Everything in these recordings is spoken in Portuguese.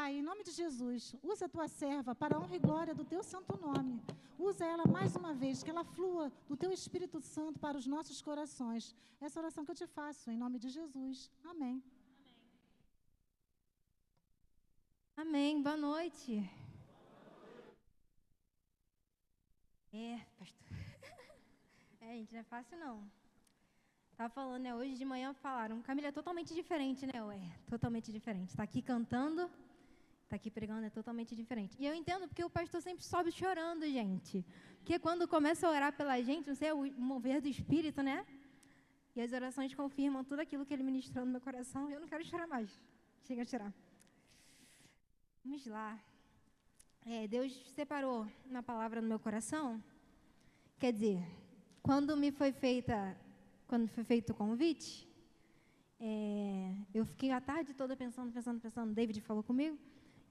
Pai, em nome de Jesus, usa a tua serva para a honra e glória do teu santo nome. Usa ela mais uma vez, que ela flua do teu Espírito Santo para os nossos corações. Essa oração que eu te faço, em nome de Jesus. Amém. Amém. Boa noite. Pastor. Gente, não é fácil não. Tava falando, né? Hoje de manhã falaram, Camila é totalmente diferente, né? Totalmente diferente. Tá aqui cantando, tá aqui pregando, é totalmente diferente. E eu entendo porque o pastor sempre sobe chorando, gente. Porque quando começa a orar pela gente, não sei, é o mover do Espírito, né? E as orações confirmam tudo aquilo que ele ministrou no meu coração. E eu não quero chorar mais. Chega a chorar. Vamos lá. Deus separou uma palavra no meu coração. Quer dizer, quando foi feito o convite, eu fiquei a tarde toda pensando. David falou comigo.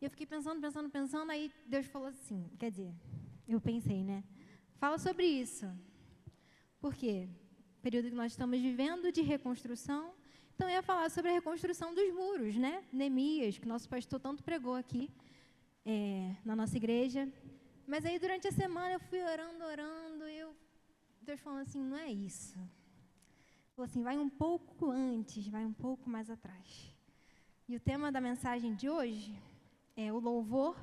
E eu fiquei pensando. Aí Deus falou assim, quer dizer, eu pensei, né? Fala sobre isso. Por quê? O período que nós estamos vivendo de reconstrução. Então, eu ia falar sobre a reconstrução dos muros, né? Neemias, que o nosso pastor tanto pregou aqui na nossa igreja. Mas aí, durante a semana, eu fui orando, e Deus falou assim, não é isso. Falou assim, vai um pouco antes, vai um pouco mais atrás. E o tema da mensagem de hoje é o louvor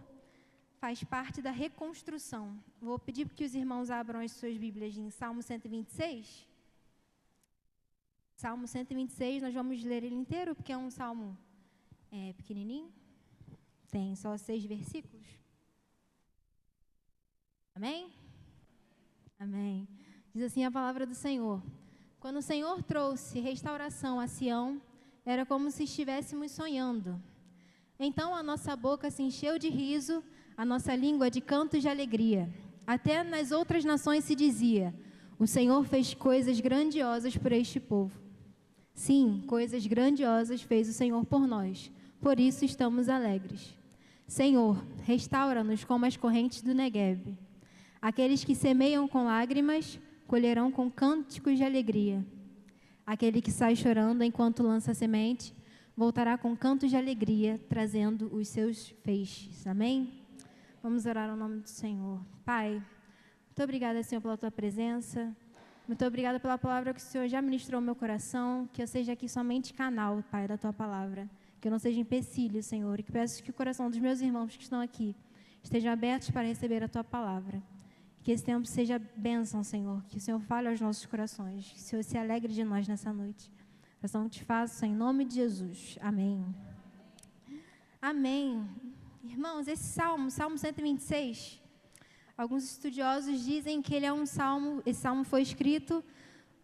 faz parte da reconstrução. Vou pedir que os irmãos abram as suas Bíblias em Salmo 126. Salmo 126, nós vamos ler ele inteiro, porque é um salmo pequenininho. Tem só 6 versículos. Amém? Amém. Diz assim a palavra do Senhor. Quando o Senhor trouxe restauração a Sião, era como se estivéssemos sonhando. Então a nossa boca se encheu de riso, a nossa língua de cantos de alegria. Até nas outras nações se dizia, o Senhor fez coisas grandiosas por este povo. Sim, coisas grandiosas fez o Senhor por nós, por isso estamos alegres. Senhor, restaura-nos como as correntes do Negueb. Aqueles que semeiam com lágrimas, colherão com cânticos de alegria. Aquele que sai chorando enquanto lança a semente, voltará com cantos de alegria, trazendo os seus feixes. Amém? Vamos orar ao nome do Senhor. Pai, muito obrigada, Senhor, pela Tua presença. Muito obrigada pela palavra que o Senhor já ministrou no meu coração, que eu seja aqui somente canal, Pai, da Tua palavra. Que eu não seja empecilho, Senhor, e que peço que o coração dos meus irmãos que estão aqui estejam abertos para receber a Tua palavra. Que esse tempo seja bênção, Senhor, que o Senhor fale aos nossos corações, que o Senhor se alegre de nós nessa noite. Oração que te faço em nome de Jesus. Amém. Amém. Irmãos, esse Salmo 126, alguns estudiosos dizem que ele é esse salmo foi escrito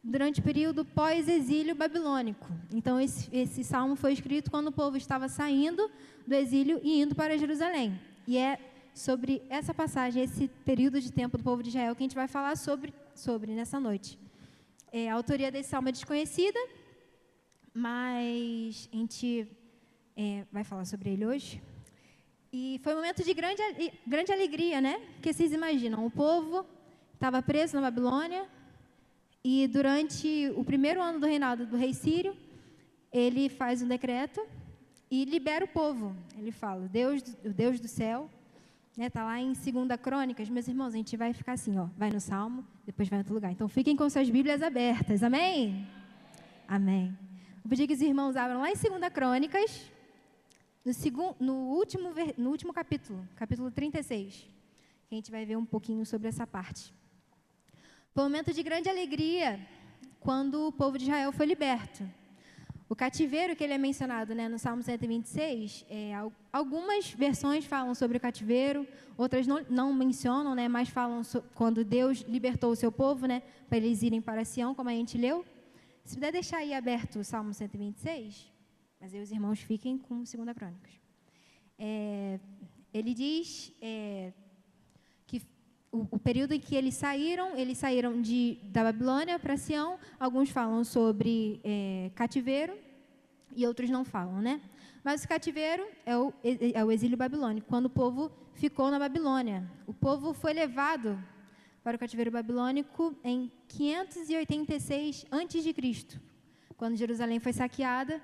durante o período pós-exílio babilônico. Então, esse salmo foi escrito quando o povo estava saindo do exílio e indo para Jerusalém. E é sobre essa passagem, esse período de tempo do povo de Israel, que a gente vai falar sobre nessa noite. A autoria desse salmo é desconhecida, mas a gente vai falar sobre ele hoje. E foi um momento de grande alegria, né? Porque vocês imaginam, o povo estava preso na Babilônia, e durante o primeiro ano do reinado do rei Sírio, ele faz um decreto e libera o povo. Ele fala, o Deus do céu, né, tá lá em 2 Crônicas. Meus irmãos, a gente vai ficar assim, ó, vai no Salmo, depois vai em outro lugar. Então, fiquem com suas Bíblias abertas, amém? Amém. Vou pedir que os irmãos abram lá em 2 Crônicas, no último capítulo 36, que a gente vai ver um pouquinho sobre essa parte. Foi um momento de grande alegria quando o povo de Israel foi liberto. O cativeiro que ele é mencionado, né, no Salmo 126, algumas versões falam sobre o cativeiro, outras não mencionam, né, mas falam quando Deus libertou o seu povo, né, para eles irem para Sião, como a gente leu. Se puder deixar aí aberto o Salmo 126, mas aí os irmãos fiquem com 2 Crônicas. Ele diz que o período em que eles saíram da Babilônia para Sião. Alguns falam sobre cativeiro e outros não falam, né? Mas o cativeiro é o exílio babilônico, quando o povo ficou na Babilônia. O povo foi levado para o cativeiro babilônico em 586 a.C., quando Jerusalém foi saqueada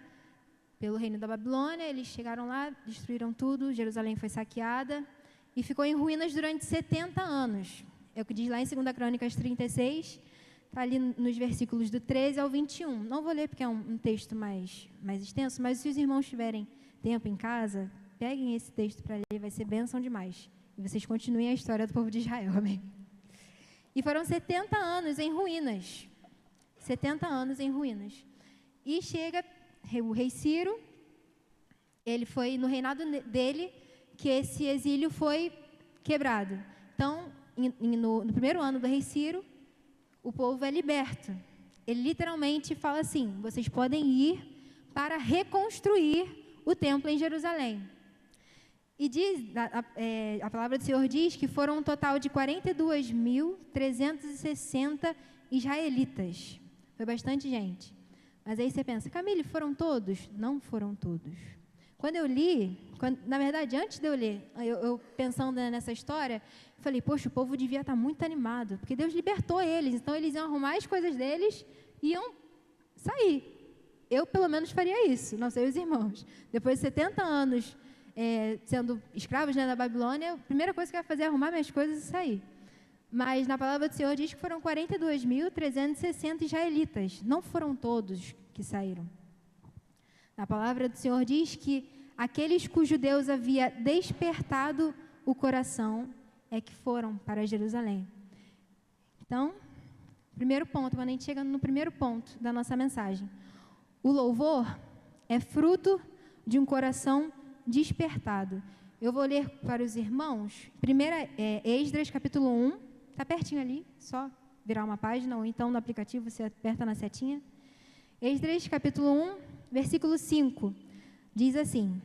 pelo reino da Babilônia. Eles chegaram lá, destruíram tudo, Jerusalém foi saqueada e ficou em ruínas durante 70 anos. É o que diz lá em 2 Crônicas 36, está ali nos versículos do 13 ao 21. Não vou ler porque é um texto mais extenso, mas se os irmãos tiverem tempo em casa, peguem esse texto para ler, vai ser bênção demais. E vocês continuem a história do povo de Israel, amém? E foram 70 anos em ruínas. 70 anos em ruínas. E chega o rei Ciro, ele foi no reinado dele que esse exílio foi quebrado. Então, no primeiro ano do rei Ciro, o povo é liberto. Ele literalmente fala assim: vocês podem ir para reconstruir o templo em Jerusalém. E a palavra do Senhor diz que foram um total de 42.360 israelitas. Foi bastante gente. Mas aí você pensa, Camille, foram todos? Não foram todos. Quando eu li, na verdade, antes de eu ler, eu pensando nessa história, eu falei, poxa, o povo devia estar muito animado, porque Deus libertou eles, então eles iam arrumar as coisas deles e iam sair. Eu, pelo menos, faria isso, não sei os irmãos. Depois de 70 anos sendo escravos, né, da Babilônia, a primeira coisa que eu ia fazer é arrumar minhas coisas e sair. Mas na palavra do Senhor diz que foram 42.360 israelitas. Não foram todos que saíram. Na palavra do Senhor diz que aqueles cujo Deus havia despertado o coração é que foram para Jerusalém. Então, primeiro ponto, quando a gente chega no primeiro ponto da nossa mensagem, o louvor é fruto de um coração despertado. Eu vou ler para os irmãos, primeira Esdras, capítulo 1, está pertinho ali, só virar uma página, ou então no aplicativo você aperta na setinha. Esdras, capítulo 1, versículo 5, diz assim: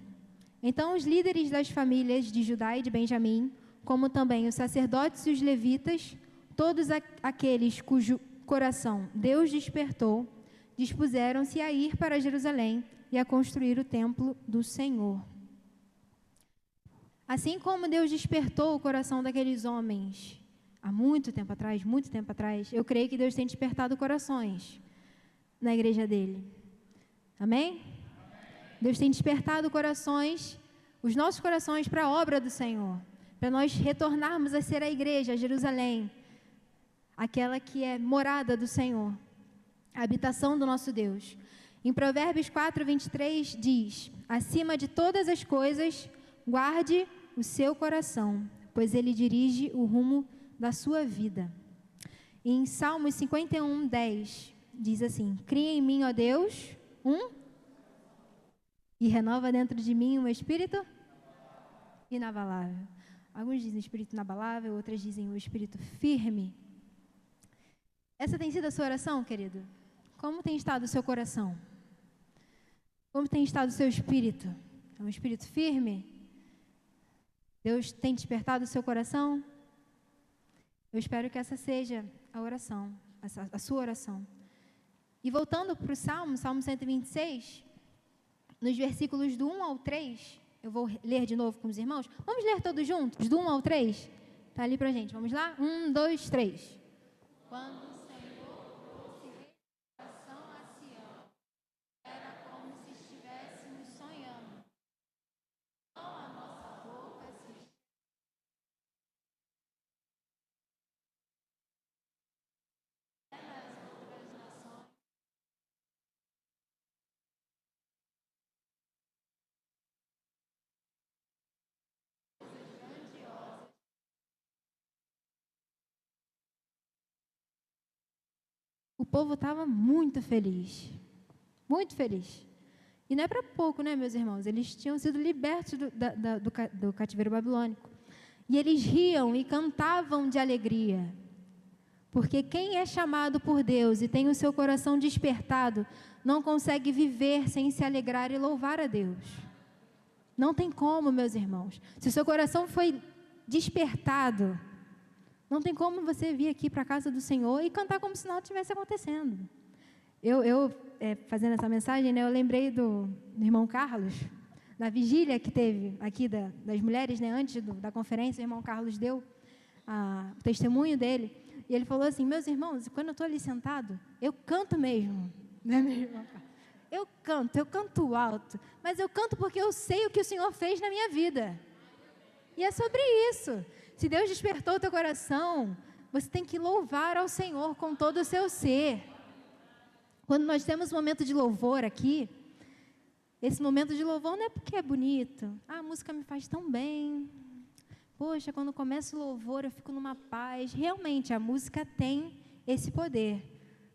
então os líderes das famílias de Judá e de Benjamim, como também os sacerdotes e os levitas, todos aqueles cujo coração Deus despertou, dispuseram-se a ir para Jerusalém e a construir o templo do Senhor. Assim como Deus despertou o coração daqueles homens há muito tempo atrás, eu creio que Deus tem despertado corações na igreja dele. Amém? Deus tem despertado corações, os nossos corações para a obra do Senhor, para nós retornarmos a ser a igreja, a Jerusalém, aquela que é morada do Senhor, a habitação do nosso Deus. Em Provérbios 4:23 diz: acima de todas as coisas, guarde o seu coração, pois ele dirige o rumo da sua vida. E em Salmos 51:10 diz assim: cria em mim, ó Deus, e renova dentro de mim um espírito inabalável. Alguns dizem espírito inabalável, outras dizem o espírito firme. Essa tem sido a sua oração, querido? Como tem estado o seu coração? Como tem estado o seu espírito? É um espírito firme? Deus tem despertado o seu coração? Eu espero que essa seja a oração, a sua oração. E voltando para o Salmo 126, nos versículos do 1 ao 3, eu vou ler de novo com os irmãos. Vamos ler todos juntos, do 1 ao 3? Está ali para a gente, vamos lá? 1, 2, 3. Quando o Senhor trouxe restauração a Sião, era como se estivéssemos sonhando. Não a nossa boca se nas outras nações. O povo estava muito feliz. Muito feliz. E não é para pouco, né, meus irmãos? Eles tinham sido libertos do cativeiro babilônico. E eles riam e cantavam de alegria. Porque quem é chamado por Deus e tem o seu coração despertado, não consegue viver sem se alegrar e louvar a Deus. Não tem como, meus irmãos. Se o seu coração foi despertado, não tem como você vir aqui para a casa do Senhor e cantar como se nada estivesse acontecendo. Eu fazendo essa mensagem, né, eu lembrei do irmão Carlos, na vigília que teve aqui das mulheres, né, antes da conferência, o irmão Carlos deu o testemunho dele, e ele falou assim: meus irmãos, quando eu estou ali sentado, eu canto mesmo. Né, meu irmão? eu canto alto, mas eu canto porque eu sei o que o Senhor fez na minha vida. E é sobre isso. Se Deus despertou o teu coração, você tem que louvar ao Senhor com todo o seu ser. Quando nós temos um momento de louvor aqui, esse momento de louvor não é porque é bonito. A música me faz tão bem. Poxa, quando começa o louvor eu fico numa paz. Realmente, a música tem esse poder,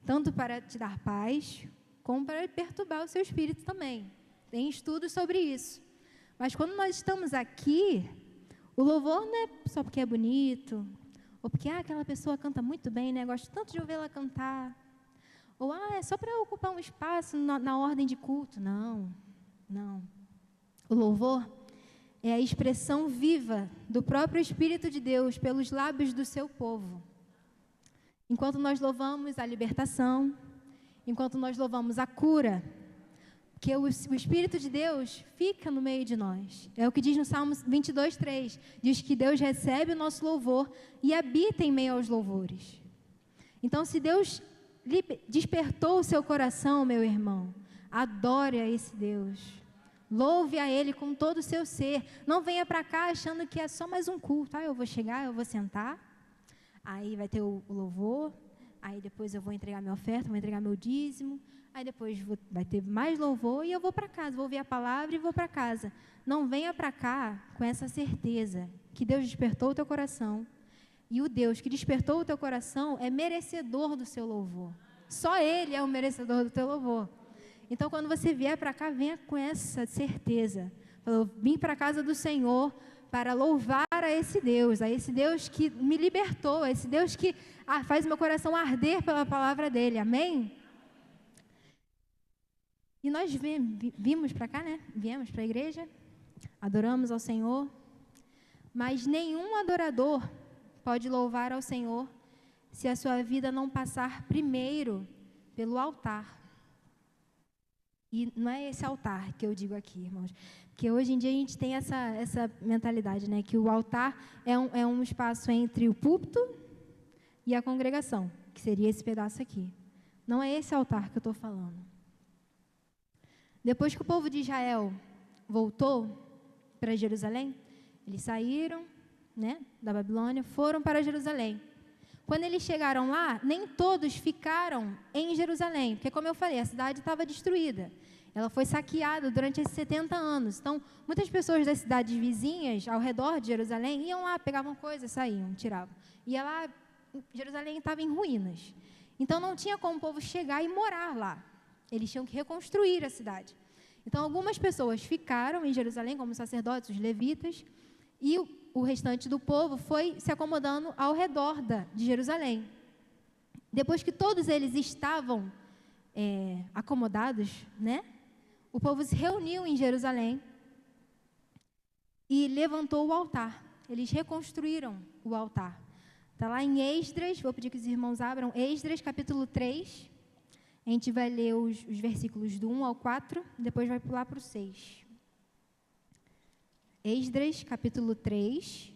tanto para te dar paz, como para perturbar o seu espírito também. Tem estudos sobre isso. Mas quando nós estamos aqui, o louvor não é só porque é bonito, ou porque aquela pessoa canta muito bem, né? Gosto tanto de ouvir ela cantar. Ou é só para ocupar um espaço na ordem de culto. Não. O louvor é a expressão viva do próprio Espírito de Deus pelos lábios do seu povo. Enquanto nós louvamos a libertação, enquanto nós louvamos a cura, que o Espírito de Deus fica no meio de nós. É o que diz no Salmo 22:3. Diz que Deus recebe o nosso louvor e habita em meio aos louvores. Então, se Deus despertou o seu coração, meu irmão, adore a esse Deus. Louve a Ele com todo o seu ser. Não venha para cá achando que é só mais um culto. Eu vou chegar, eu vou sentar, aí vai ter o louvor, aí depois eu vou entregar minha oferta, vou entregar meu dízimo, aí depois vai ter mais louvor e eu vou para casa, vou ouvir a palavra e vou para casa. Não venha para cá com essa certeza que Deus despertou o teu coração. E o Deus que despertou o teu coração é merecedor do seu louvor. Só Ele é o merecedor do teu louvor. Então, quando você vier para cá, venha com essa certeza. Eu vim para a casa do Senhor para louvar a esse Deus que me libertou, a esse Deus que faz meu coração arder pela palavra dEle. Amém? E nós vimos para cá, né? Viemos para a igreja, adoramos ao Senhor, mas nenhum adorador pode louvar ao Senhor se a sua vida não passar primeiro pelo altar. E não é esse altar que eu digo aqui, irmãos, porque hoje em dia a gente tem essa mentalidade, né? Que o altar é um espaço entre o púlpito e a congregação, que seria esse pedaço aqui. Não é esse altar que eu estou falando. Depois que o povo de Israel voltou para Jerusalém, eles saíram, né, da Babilônia, foram para Jerusalém. Quando eles chegaram lá, nem todos ficaram em Jerusalém, porque, como eu falei, a cidade estava destruída. Ela foi saqueada durante esses 70 anos. Então, muitas pessoas das cidades vizinhas, ao redor de Jerusalém, iam lá, pegavam coisas, saíam, tiravam. Ia lá, Jerusalém estava em ruínas. Então, não tinha como o povo chegar e morar lá. Eles tinham que reconstruir a cidade. Então, algumas pessoas ficaram em Jerusalém, como os sacerdotes, os levitas, e o restante do povo foi se acomodando ao redor de Jerusalém. Depois que todos eles estavam acomodados, né, o povo se reuniu em Jerusalém e levantou o altar. Eles reconstruíram o altar. Está lá em Esdras, vou pedir que os irmãos abram, Esdras, capítulo 3. A gente vai ler os versículos do 1 ao 4, depois vai pular para o 6. Esdras, capítulo 3,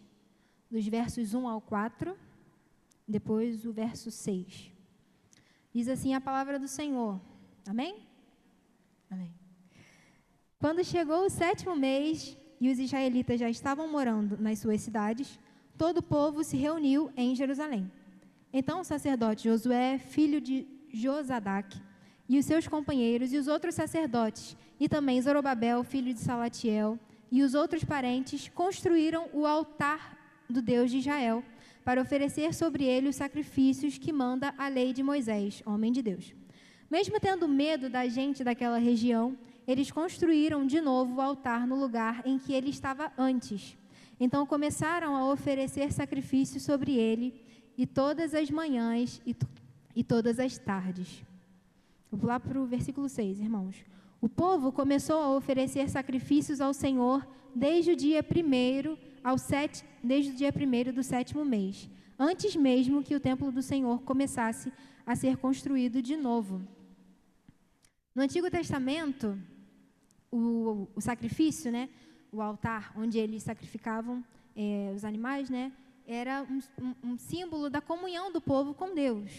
dos versos 1 ao 4, depois o verso 6. Diz assim a palavra do Senhor. Amém? Amém. Quando chegou o 7º mês e os israelitas já estavam morando nas suas cidades, todo o povo se reuniu em Jerusalém. Então o sacerdote Josué, filho de Josadaque, e os seus companheiros e os outros sacerdotes, e também Zorobabel, filho de Salatiel, e os outros parentes construíram o altar do Deus de Israel, para oferecer sobre ele os sacrifícios que manda a lei de Moisés, homem de Deus. Mesmo tendo medo da gente daquela região, eles construíram de novo o altar no lugar em que ele estava antes. Então começaram a oferecer sacrifícios sobre ele, e todas as manhãs e todas as tardes. Vou pular para o versículo 6, irmãos. O povo começou a oferecer sacrifícios ao Senhor desde o dia 1º do 7º mês, antes mesmo que o templo do Senhor começasse a ser construído de novo. No Antigo Testamento, o sacrifício, né, o altar onde eles sacrificavam os animais, né, era um símbolo da comunhão do povo com Deus.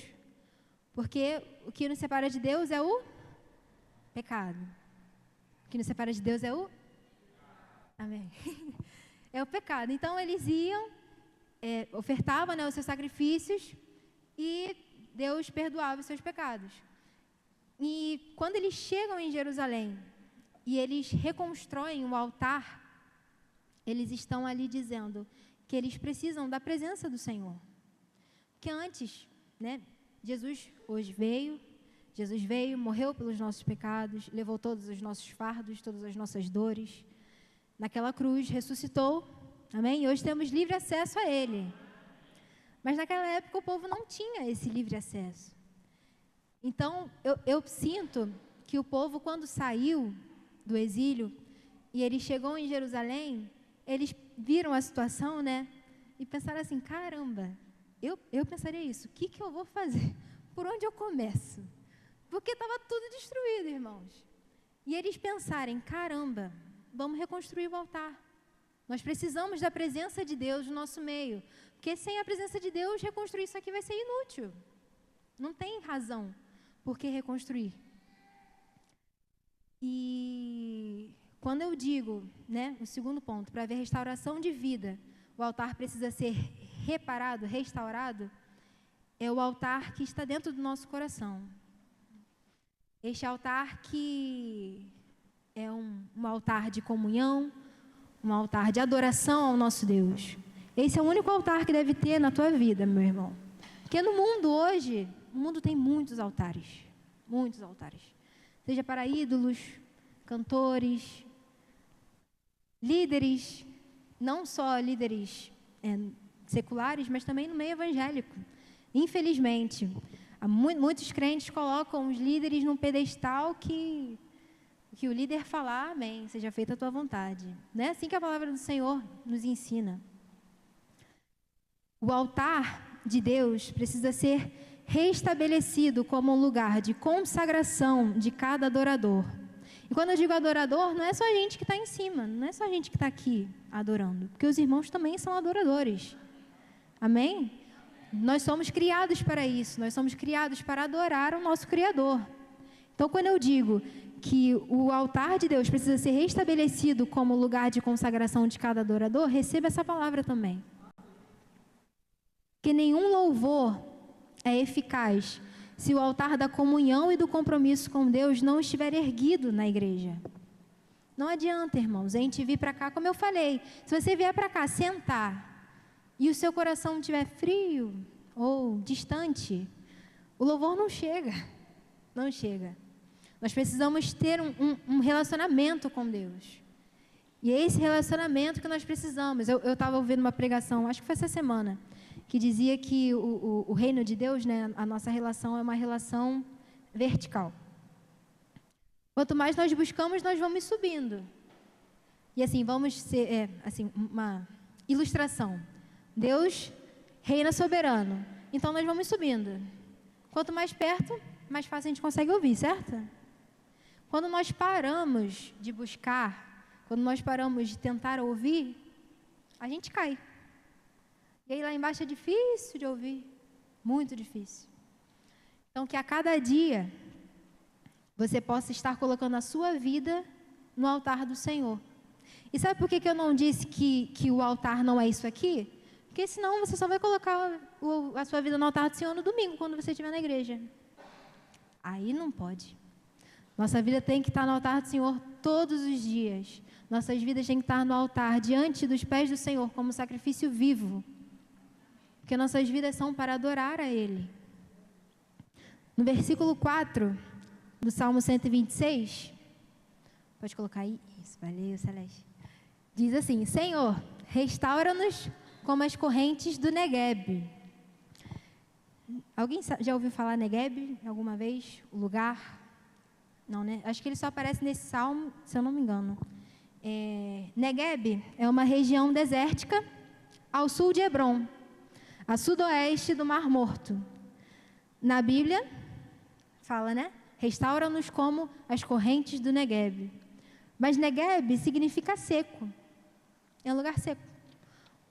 Porque o que nos separa de Deus é o Pecado. O que nos separa de Deus é o... Amém. É o pecado. Então, eles iam, ofertavam, né, os seus sacrifícios e Deus perdoava os seus pecados. E quando eles chegam em Jerusalém e eles reconstroem o altar, eles estão ali dizendo que eles precisam da presença do Senhor. Porque antes, né, Jesus veio, morreu pelos nossos pecados, levou todos os nossos fardos, todas as nossas dores. Naquela cruz, ressuscitou, amém? E hoje temos livre acesso a Ele. Mas naquela época o povo não tinha esse livre acesso. Então, eu sinto que o povo, quando saiu do exílio e ele chegou em Jerusalém, eles viram a situação, né? E pensaram assim, caramba, eu pensaria isso, o que eu vou fazer? Por onde eu começo? Porque estava tudo destruído, irmãos. E eles pensarem, caramba, vamos reconstruir o altar. Nós precisamos da presença de Deus no nosso meio. Porque sem a presença de Deus, reconstruir isso aqui vai ser inútil. Não tem razão por que reconstruir. E quando eu digo, né, o segundo ponto, para haver restauração de vida, o altar precisa ser reparado, restaurado, é o altar que está dentro do nosso coração. Este altar que é um altar de comunhão, um altar de adoração ao nosso Deus. Esse é o único altar que deve ter na tua vida, meu irmão. Porque no mundo hoje, o mundo tem muitos altares. Muitos altares. Seja para ídolos, cantores, líderes, não só líderes seculares, mas também no meio evangélico. Infelizmente, muitos crentes colocam os líderes num pedestal que o líder falar, amém, seja feita a tua vontade. Não é assim que a palavra do Senhor nos ensina. O altar de Deus precisa ser restabelecido como um lugar de consagração de cada adorador. E quando eu digo adorador, não é só a gente que está em cima, não é só a gente que está aqui adorando, porque os irmãos também são adoradores. Amém? Nós somos criados para isso, nós somos criados para adorar o nosso Criador. Então, quando eu digo que o altar de Deus precisa ser restabelecido como lugar de consagração de cada adorador, receba essa palavra também. Porque nenhum louvor é eficaz se o altar da comunhão e do compromisso com Deus não estiver erguido na igreja. Não adianta, irmãos, a gente vir para cá, como eu falei, se você vier para cá sentar e o seu coração estiver frio ou distante, o louvor não chega, não chega. Nós precisamos ter um relacionamento com Deus. E é esse relacionamento que nós precisamos. Eu estava ouvindo uma pregação, acho que foi essa semana, que dizia que o reino de Deus, né, a nossa relação é uma relação vertical. Quanto mais nós buscamos, nós vamos subindo. E assim, vamos ser, uma ilustração. Deus reina soberano. Então, nós vamos subindo. Quanto mais perto, mais fácil a gente consegue ouvir, certo? Quando nós paramos de buscar, quando nós paramos de tentar ouvir, a gente cai. E aí lá embaixo é difícil de ouvir, muito difícil. Então, que a cada dia você possa estar colocando a sua vida no altar do Senhor. E sabe por que eu não disse que o altar não é isso aqui? Porque senão você só vai colocar a sua vida no altar do Senhor no domingo, quando você estiver na igreja. Aí não pode. Nossa vida tem que estar no altar do Senhor todos os dias. Nossas vidas têm que estar no altar, diante dos pés do Senhor, como sacrifício vivo. Porque nossas vidas são para adorar a Ele. No versículo 4 do Salmo 126, pode colocar aí? Isso, valeu, Celeste. Diz assim: Senhor, restaura-nos como as correntes do Negueb. Alguém já ouviu falar Negueb alguma vez? O lugar? Não, né? Acho que ele só aparece nesse salmo, se eu não me engano. Negueb é uma região desértica ao sul de Hebrom, a sudoeste do Mar Morto. Na Bíblia, fala, né? Restaura-nos como as correntes do Negueb. Mas Negueb significa seco. É um lugar seco.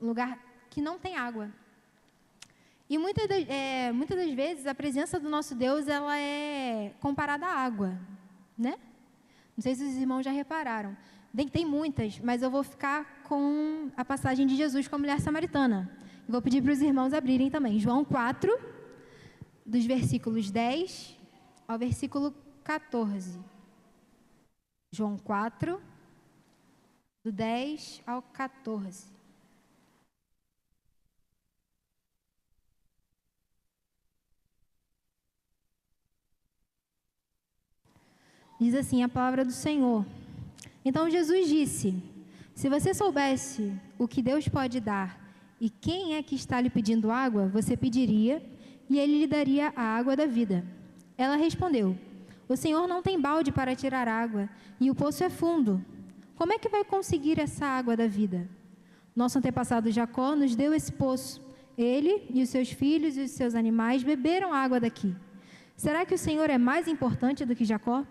Um lugar que não tem água. E muitas das vezes a presença do nosso Deus ela é comparada à água, né? Não sei se os irmãos já repararam. Tem muitas, mas eu vou ficar com a passagem de Jesus com a mulher samaritana. E vou pedir para os irmãos abrirem também. João 4, dos versículos 10 ao versículo 14. João 4, do 10 ao 14. Diz assim a palavra do Senhor. Então Jesus disse: se você soubesse o que Deus pode dar e quem é que está lhe pedindo água, você pediria e ele lhe daria a água da vida. Ela respondeu: o Senhor não tem balde para tirar água e o poço é fundo. Como é que vai conseguir essa água da vida? Nosso antepassado Jacó nos deu esse poço. Ele e os seus filhos e os seus animais beberam água daqui. Será que o Senhor é mais importante do que Jacó?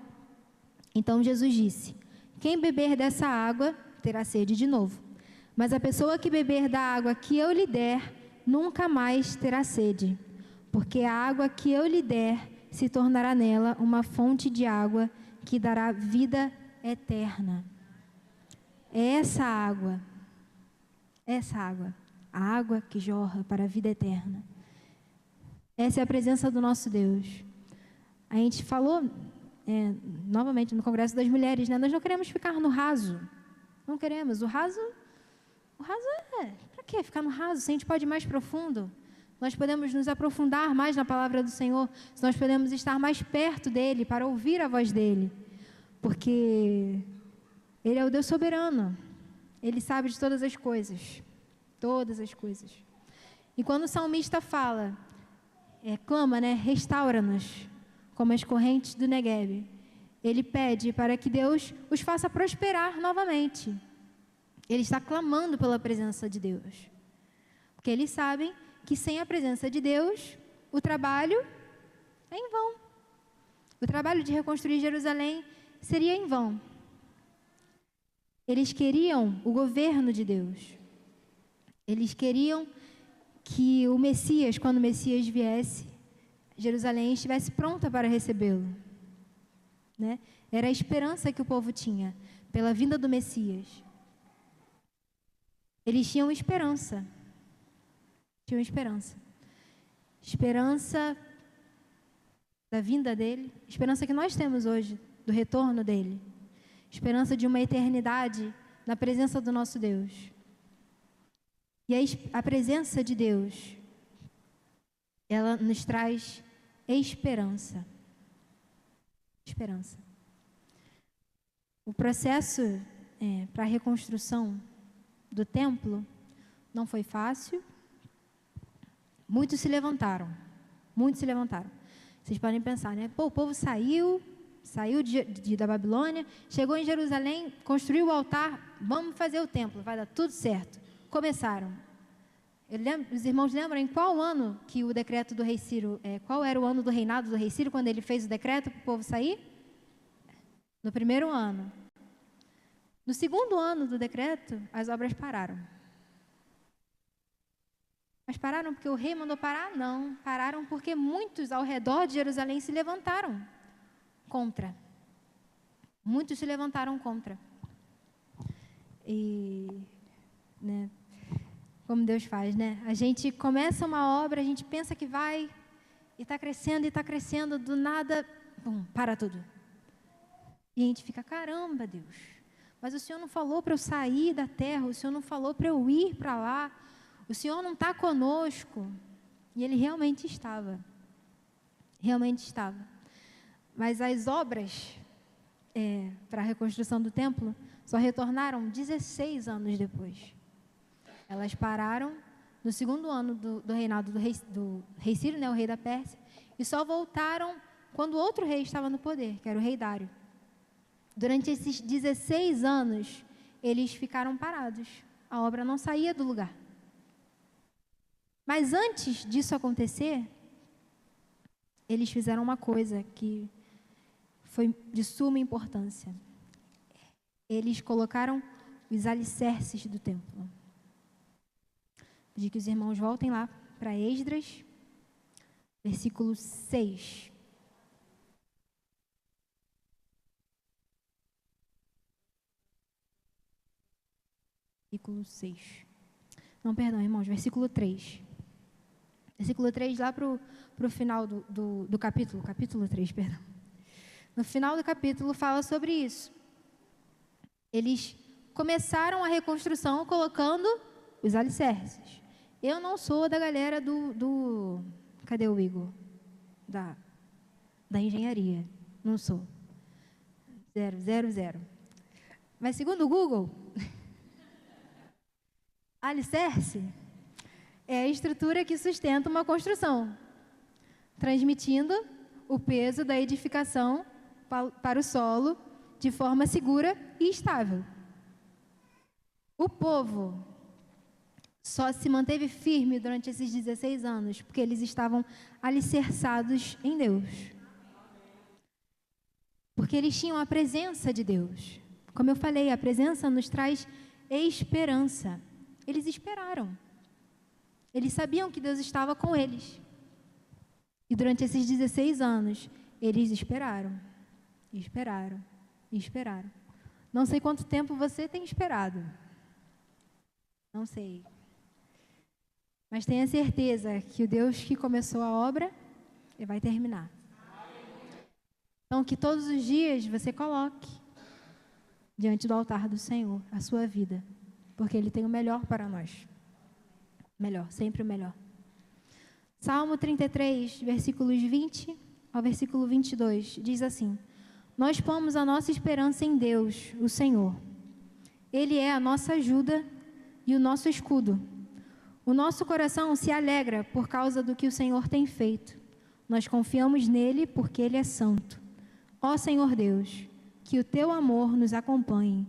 Então Jesus disse: quem beber dessa água terá sede de novo. Mas a pessoa que beber da água que eu lhe der, nunca mais terá sede. Porque a água que eu lhe der se tornará nela uma fonte de água que dará vida eterna. É essa água, a água que jorra para a vida eterna. Essa é a presença do nosso Deus. A gente falou, novamente, no Congresso das Mulheres, né? Nós não queremos ficar no raso. Não queremos. O raso para que ficar no raso? Se a gente pode ir mais profundo, nós podemos nos aprofundar mais na palavra do Senhor, se nós podemos estar mais perto dEle, para ouvir a voz dEle, porque Ele é o Deus soberano, Ele sabe de todas as coisas, e quando o salmista fala, clama, né, restaura-nos, como as correntes do Negueb, ele pede para que Deus os faça prosperar novamente. Ele está clamando pela presença de Deus, porque eles sabem que sem a presença de Deus, o trabalho é em vão. O trabalho de reconstruir Jerusalém seria em vão. Eles queriam o governo de Deus. Eles queriam que o Messias, quando o Messias viesse, Jerusalém estivesse pronta para recebê-lo, né? Era a esperança que o povo tinha pela vinda do Messias. Eles tinham esperança. Esperança da vinda dele, esperança que nós temos hoje, do retorno dele, esperança de uma eternidade na presença do nosso Deus. E a presença de Deus, ela nos traz esperança. O processo para a reconstrução do templo não foi fácil. Muitos se levantaram. Vocês podem pensar, né? O povo saiu da Babilônia, chegou em Jerusalém, construiu o altar, vamos fazer o templo, vai dar tudo certo. Começaram. Os irmãos lembram em qual ano que o decreto do rei Ciro, qual era o ano do reinado do rei Ciro, quando ele fez o decreto para o povo sair? No primeiro ano. No segundo ano do decreto, as obras pararam. Mas pararam porque o rei mandou parar? Não. Pararam porque muitos ao redor de Jerusalém se levantaram contra. Muitos se levantaram contra. E, né, como Deus faz, né? A gente começa uma obra, a gente pensa que vai, e está crescendo, do nada, bum, para tudo. E a gente fica, caramba, Deus, mas o Senhor não falou para eu sair da terra, o Senhor não falou para eu ir para lá, o Senhor não está conosco. E Ele realmente estava. Mas as obras para a reconstrução do templo só retornaram 16 anos depois. Elas pararam no segundo ano do reinado do rei Ciro, né, o rei da Pérsia, e só voltaram quando outro rei estava no poder, que era o rei Dário. Durante esses 16 anos, eles ficaram parados. A obra não saía do lugar. Mas antes disso acontecer, eles fizeram uma coisa que foi de suma importância. Eles colocaram os alicerces do templo. Pedir que os irmãos voltem lá para Esdras, versículo 6. versículo 6. Não, perdão, irmãos, versículo 3. Versículo 3, lá para o final do capítulo 3, perdão. No final do capítulo fala sobre isso. Eles começaram a reconstrução colocando os alicerces. Eu não sou da galera cadê o Igor? Da engenharia. Não sou. 0. Mas segundo o Google, alicerce é a estrutura que sustenta uma construção, transmitindo o peso da edificação para o solo de forma segura e estável. O povo só se manteve firme durante esses 16 anos porque eles estavam alicerçados em Deus. Porque eles tinham a presença de Deus. Como eu falei, a presença nos traz esperança. Eles esperaram. Eles sabiam que Deus estava com eles. E durante esses 16 anos, eles esperaram. Esperaram. Esperaram. Não sei quanto tempo você tem esperado. Não sei. Mas tenha certeza que o Deus que começou a obra, ele vai terminar. Então, que todos os dias você coloque diante do altar do Senhor a sua vida. Porque Ele tem o melhor para nós. Melhor, sempre o melhor. Salmo 33, versículos 20 ao versículo 22, diz assim: Nós pomos a nossa esperança em Deus, o Senhor. Ele é a nossa ajuda e o nosso escudo. O nosso coração se alegra por causa do que o Senhor tem feito. Nós confiamos nele porque Ele é santo. Ó Senhor Deus, que o Teu amor nos acompanhe,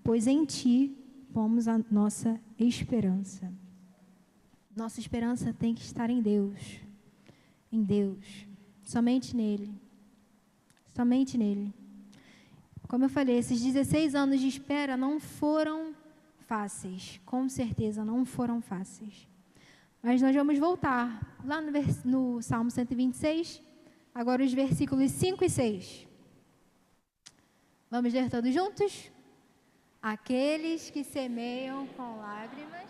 pois em Ti pomos a nossa esperança. Nossa esperança tem que estar em Deus. Em Deus. Somente nele. Somente nele. Como eu falei, esses 16 anos de espera não foram fáceis. Com certeza não foram fáceis. Mas nós vamos voltar lá no Salmo 126, agora os versículos 5 e 6. Vamos ler todos juntos? Aqueles que semeiam com lágrimas.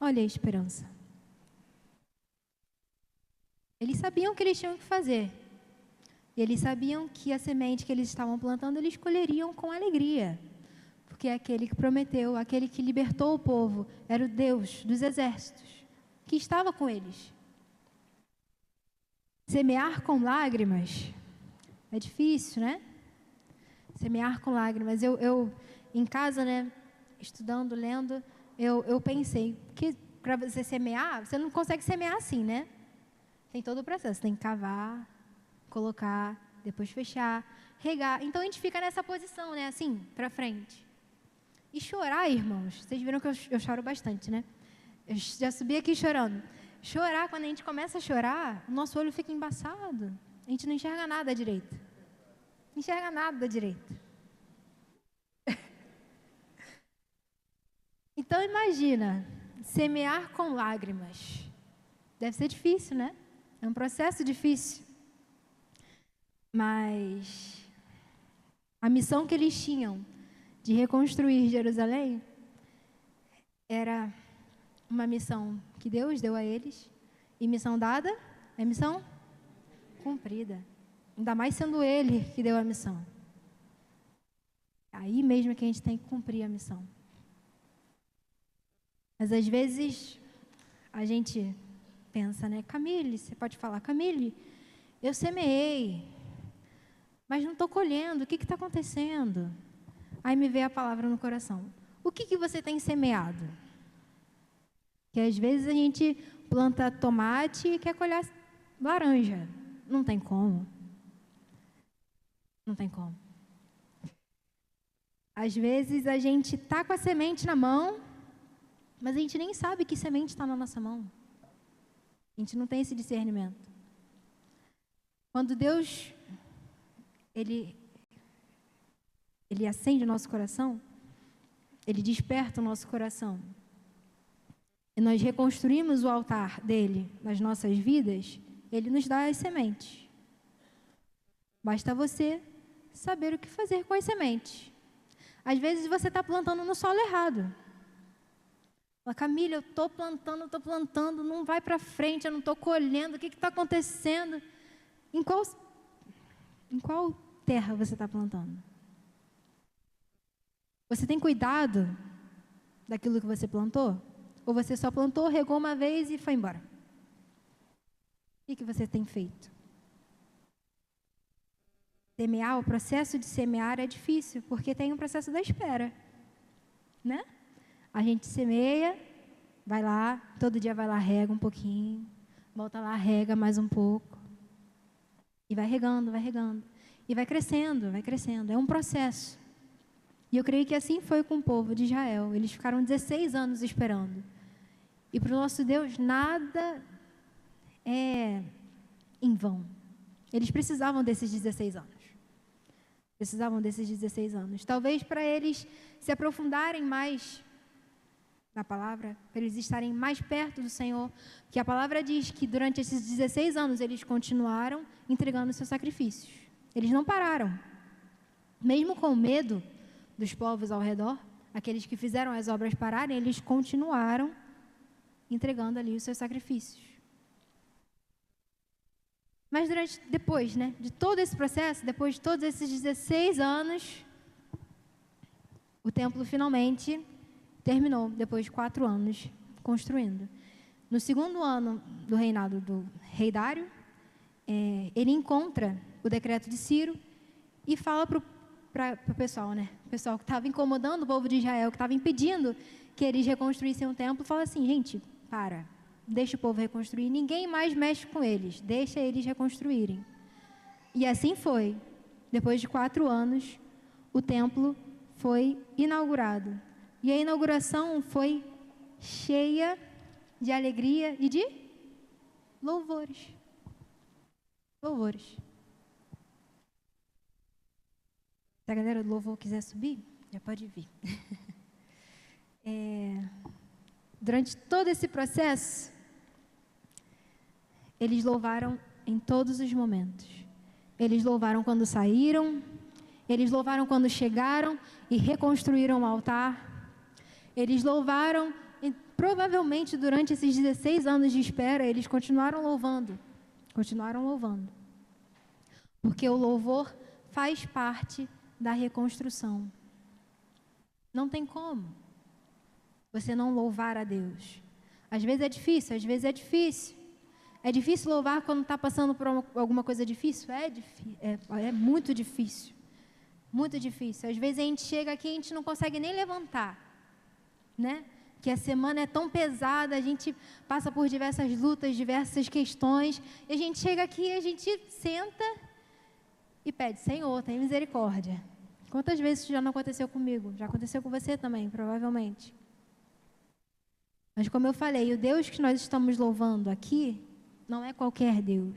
Olha a esperança. Eles sabiam o que eles tinham que fazer. E eles sabiam que a semente que eles estavam plantando, eles colheriam com alegria. Porque aquele que prometeu, aquele que libertou o povo, era o Deus dos exércitos, que estava com eles. Semear com lágrimas é difícil, né? Semear com lágrimas. Eu em casa, né, estudando, lendo, eu pensei que para você semear, você não consegue semear assim, né? Tem todo o processo, tem que cavar, colocar, depois fechar, regar. Então a gente fica nessa posição, né, assim, para frente. E chorar, irmãos, vocês viram que eu choro bastante, né? Eu já subi aqui chorando. Chorar, quando a gente começa a chorar, o nosso olho fica embaçado. A gente não enxerga nada direito. Não enxerga nada direito. Então imagina, semear com lágrimas. Deve ser difícil, né? É um processo difícil. Mas a missão que eles tinham de reconstruir Jerusalém era uma missão que Deus deu a eles, e missão dada é missão cumprida. Ainda mais sendo Ele que deu a missão. Aí mesmo que a gente tem que cumprir a missão. Mas às vezes a gente pensa, né? Camille, você pode falar, Camille, eu semeei, mas não estou colhendo, o que está acontecendo? Aí me veio a palavra no coração. O que você tem semeado? Que às vezes a gente planta tomate e quer colher laranja. Não tem como. Não tem como. Às vezes a gente está com a semente na mão, mas a gente nem sabe que semente está na nossa mão. A gente não tem esse discernimento. Quando Deus, Ele acende o nosso coração, Ele desperta o nosso coração. e nós reconstruímos o altar dele nas nossas vidas, ele nos dá as sementes. Basta você saber o que fazer com as sementes. Às vezes você está plantando no solo errado. Fala, Camila, eu estou plantando, não vai para frente, eu não estou colhendo, o que está acontecendo? Em qual terra você está plantando? Você tem cuidado daquilo que você plantou? Ou você só plantou, regou uma vez e foi embora? O que você tem feito? Semear, o processo de semear é difícil, porque tem um processo da espera, né? A gente semeia, vai lá, todo dia vai lá, rega um pouquinho, volta lá, rega mais um pouco, e vai regando, e vai crescendo, é um processo. E eu creio que assim foi com o povo de Israel, eles ficaram 16 anos esperando. E para o nosso Deus, nada é em vão. Eles precisavam desses 16 anos. Talvez para eles se aprofundarem mais na palavra, para eles estarem mais perto do Senhor, que a palavra diz que durante esses 16 anos eles continuaram entregando seus sacrifícios. Eles não pararam. Mesmo com medo dos povos ao redor, aqueles que fizeram as obras pararem, eles continuaram entregando ali os seus sacrifícios. Mas depois, de todo esse processo, depois de todos esses 16 anos, o templo finalmente terminou, depois de 4 anos construindo. No 2º ano do reinado do rei Dário, ele encontra o decreto de Ciro e fala para o pessoal, o pessoal que estava incomodando o povo de Israel, que estava impedindo que eles reconstruíssem o templo, fala assim, gente, deixa o povo reconstruir, ninguém mais mexe com eles, deixa eles reconstruírem. E assim foi. Depois de 4 anos, o templo foi inaugurado. E a inauguração foi cheia de alegria e de louvores. Se a galera do louvor quiser subir, já pode vir. Durante todo esse processo, eles louvaram em todos os momentos. Eles louvaram quando saíram, eles louvaram quando chegaram e reconstruíram o altar. Eles louvaram, e provavelmente durante esses 16 anos de espera, eles continuaram louvando. Porque o louvor faz parte da reconstrução. Não tem como você não louvar a Deus. Às vezes é difícil. É difícil louvar quando está passando por alguma coisa difícil? É muito difícil. Às vezes a gente chega aqui e a gente não consegue nem levantar, Que a semana é tão pesada, a gente passa por diversas lutas, diversas questões, e a gente chega aqui e a gente senta e pede, Senhor, tem misericórdia. Quantas vezes isso já não aconteceu comigo? Já aconteceu com você também, provavelmente. Mas como eu falei, o Deus que nós estamos louvando aqui não é qualquer Deus.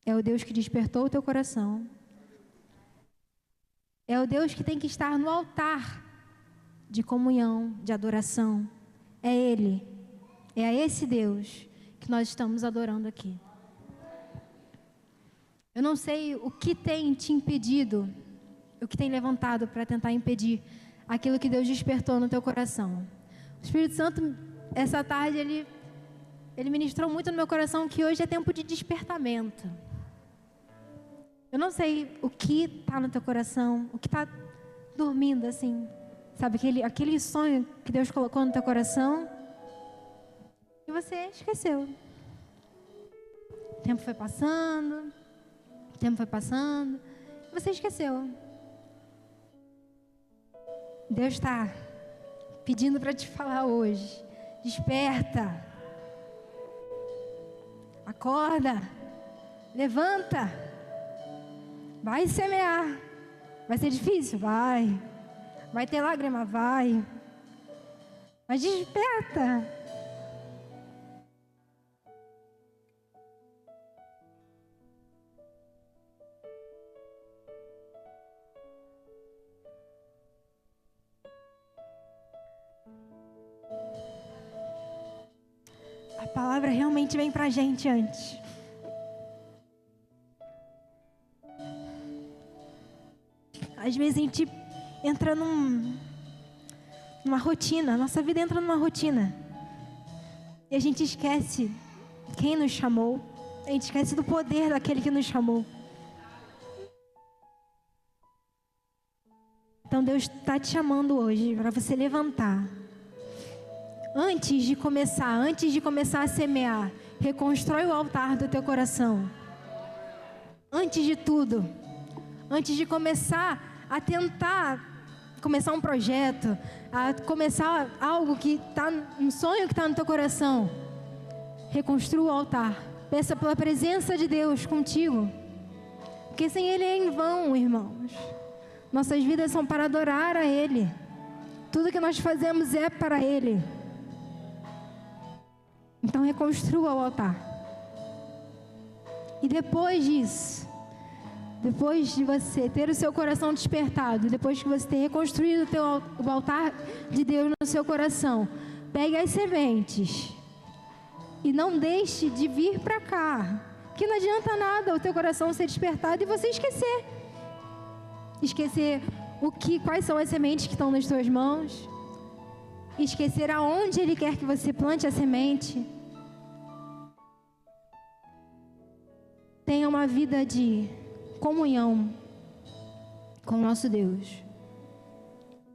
É o Deus que despertou o teu coração. É o Deus que tem que estar no altar de comunhão, de adoração. É Ele. É a esse Deus que nós estamos adorando aqui. Eu não sei o que tem te impedido, o que tem levantado para tentar impedir aquilo que Deus despertou no teu coração. O Espírito Santo, essa tarde, ele ministrou muito no meu coração que hoje é tempo de despertamento. Eu não sei o que está no teu coração, o que está dormindo assim, sabe, aquele sonho que Deus colocou no teu coração e você esqueceu. O tempo foi passando, e você esqueceu. Deus está pedindo para te falar hoje, desperta, acorda, levanta, vai semear. Vai ser difícil? Vai ter lágrima? Vai. Mas desperta. palavra realmente vem pra gente antes. Às vezes a gente entra numa rotina, nossa vida entra numa rotina. E a gente esquece quem nos chamou. A gente esquece do poder daquele que nos chamou. Então Deus está te chamando hoje para você levantar. Antes de começar a semear, reconstrói o altar do teu coração. Antes de tudo, antes de começar a tentar começar um projeto, a começar algo que está, um sonho que está no teu coração, reconstrua o altar. Peça pela presença de Deus contigo, porque sem Ele é em vão, irmãos. Nossas vidas são para adorar a Ele. Tudo que nós fazemos é para Ele. Então reconstrua o altar. E depois disso, depois de você ter o seu coração despertado, depois que você ter reconstruído o altar de Deus no seu coração, pegue as sementes e não deixe de vir para cá, que não adianta nada o teu coração ser despertado e você esquecer quais são as sementes que estão nas tuas mãos, esquecer aonde Ele quer que você plante a semente. Tenha uma vida de comunhão com o nosso Deus.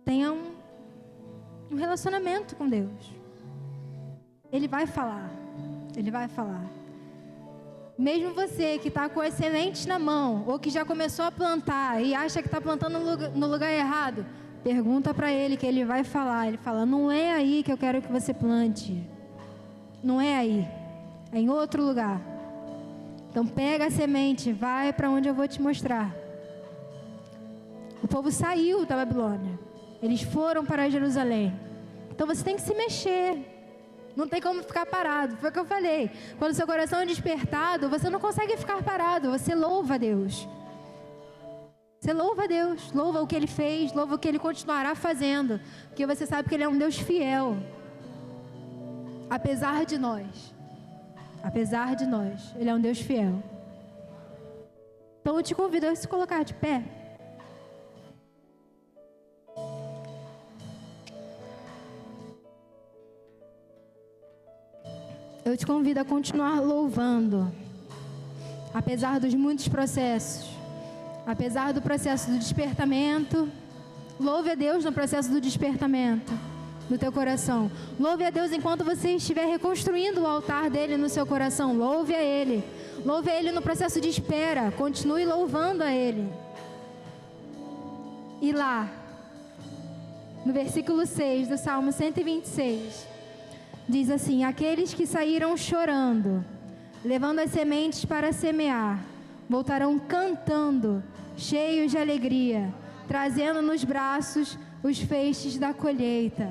Tenha um relacionamento com Deus. Ele vai falar. Ele vai falar. Mesmo você que está com as sementes na mão, ou que já começou a plantar e acha que está plantando no lugar errado, pergunta para Ele que Ele vai falar. Ele fala, não é aí que eu quero que você plante. Não é aí. É em outro lugar. Então pega a semente, vai para onde eu vou te mostrar. O povo saiu da Babilônia. Eles foram para Jerusalém. Então você tem que se mexer. Não tem como ficar parado. Foi o que eu falei. Quando seu coração é despertado, você não consegue ficar parado. Você louva a Deus. Você louva a Deus. Louva o que Ele fez. Louva o que Ele continuará fazendo. Porque você sabe que Ele é um Deus fiel. Apesar de nós. Apesar de nós. Ele é um Deus fiel. Então eu te convido a se colocar de pé. Eu te convido a continuar louvando, apesar dos muitos processos, apesar do processo do despertamento. Louve a Deus no processo do despertamento do teu coração. Louve a Deus enquanto você estiver reconstruindo o altar dele no seu coração. Louve a Ele. Louve a Ele no processo de espera. Continue louvando a Ele. E lá, no versículo 6 do Salmo 126... diz assim, aqueles que saíram chorando, levando as sementes para semear, voltarão cantando, cheios de alegria, trazendo nos braços os feixes da colheita.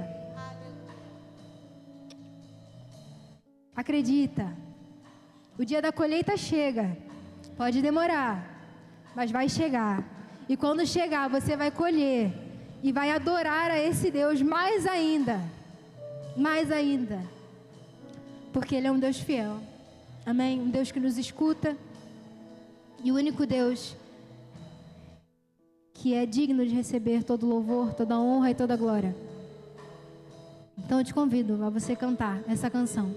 Acredita, o dia da colheita chega, pode demorar, mas vai chegar. E quando chegar, você vai colher e vai adorar a esse Deus mais ainda. Mais ainda, porque Ele é um Deus fiel, amém? Um Deus que nos escuta e o único Deus que é digno de receber todo louvor, toda honra e toda glória. Então eu te convido a você cantar essa canção.